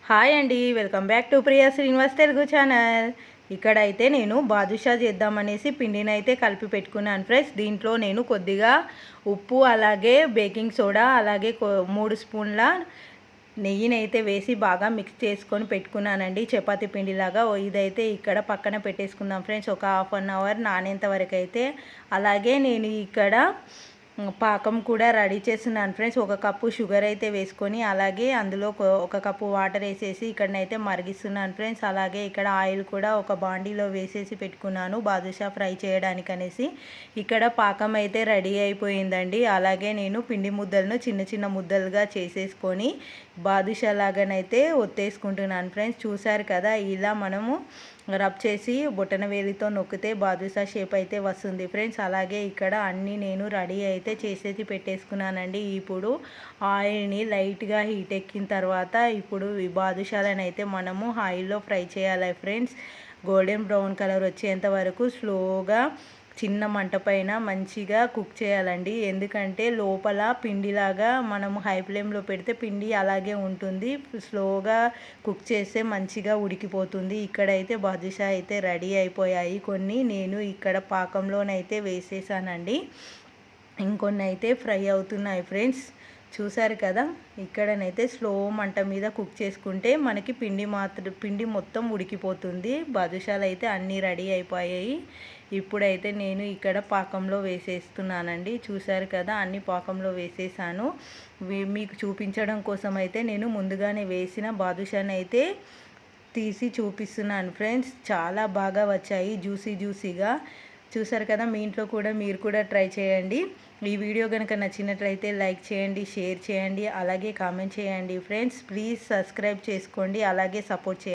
Hi అండి, welcome back to Priya Srinivas Telugu channel. ఇక్కడైతే నేను బాదుషా చేద్దామనేసి పిండిని అయితే కలిపి పెట్టుకున్నాను ఫ్రెండ్స్. దీంట్లో నేను కొద్దిగా ఉప్పు, అలాగే బేకింగ్ సోడా, అలాగే 3 స్పూన్ల నెయ్యిని అయితే వేసి బాగా మిక్స్ చేసుకొని పెట్టుకున్నానండి, చపాతీ పిండిలాగా. ఇదైతే ఇక్కడ పక్కన పెట్టేసుకుందాం ఫ్రెండ్స్, ఒక హాఫ్ అన్ అవర్ నానేంత వరకు అయితే. అలాగే నేను ఇక్కడ పాకం కూడా రెడీ చేస్తున్నాను ఫ్రెండ్స్. ఒక కప్పు షుగర్ అయితే వేసుకొని, అలాగే అందులో ఒక కప్పు వాటర్ వేసేసి ఇక్కడనైతే మరిగిస్తున్నాను ఫ్రెండ్స్. అలాగే ఇక్కడ ఆయిల్ కూడా ఒక బాండీలో వేసేసి పెట్టుకున్నాను బాదుషా ఫ్రై చేయడానికి అనేసి. ఇక్కడ పాకం అయితే రెడీ అయిపోయిందండి. అలాగే నేను పిండి ముద్దలను చిన్న చిన్న ముద్దలుగా చేసేసుకొని బాదుషా లాగానైతే ఒత్తేసుకుంటున్నాను ఫ్రెండ్స్. చూసారు కదా, ఇలా మనము రబ్ చేసి బొటన వేలితో నొక్కితే బాదుషా షేప్ అయితే వస్తుంది ఫ్రెండ్స్. అలాగే ఇక్కడ అన్నీ నేను రెడీ అయితే చేసేసి పెట్టేసుకున్నానండి. ఇప్పుడు ఆయిల్ని లైట్గా హీట్ ఎక్కిన తర్వాత ఇప్పుడు ఈ బాదుషాలను అయితే మనము ఆయిల్లో ఫ్రై చేయాలి ఫ్రెండ్స్. గోల్డెన్ బ్రౌన్ కలర్ వచ్చేంత వరకు స్లోగా చిన్న మంట పైన మంచిగా కుక్ చేయాలండి. ఎందుకంటే లోపల పిండిలాగా మనము హై ఫ్లేమ్లో పెడితే పిండి అలాగే ఉంటుంది, స్లోగా కుక్ చేస్తే మంచిగా ఉడికిపోతుంది. ఇక్కడైతే బాదుషా అయితే రెడీ అయిపోయాయి. కొన్ని నేను ఇక్కడ పాకంలోనైతే వేసేసానండి, ఇంకొన్ని అయితే ఫ్రై అవుతున్నాయి ఫ్రెండ్స్. చూసారు కదా, ఇక్కడనైతే స్లో మంట మీద కుక్ చేసుకుంటే మనకి పిండి మొత్తం ఉడికిపోతుంది. బాదుషాలు అయితే అన్నీ రెడీ అయిపోయాయి. ఇప్పుడైతే నేను ఇక్కడ పాకంలో వేసేస్తున్నానండి. చూసారు కదా, అన్ని పాకంలో వేసేసాను. మీకు చూపించడం కోసం అయితే నేను ముందుగానే వేసిన బాదుషాని అయితే తీసి చూపిస్తున్నాను ఫ్రెండ్స్. చాలా బాగా వచ్చాయి, జ్యూసీగా. చూసారు కదా, మీ ఇంట్లో కూడా మీరు కూడా ట్రై చేయండి. ఈ వీడియో కనుక నచ్చినట్లయితే లైక్ చేయండి, షేర్ చేయండి, అలాగే కామెంట్ చేయండి ఫ్రెండ్స్. ప్లీజ్ సబ్స్క్రైబ్ చేసుకోండి, అలాగే సపోర్ట్ చేయండి.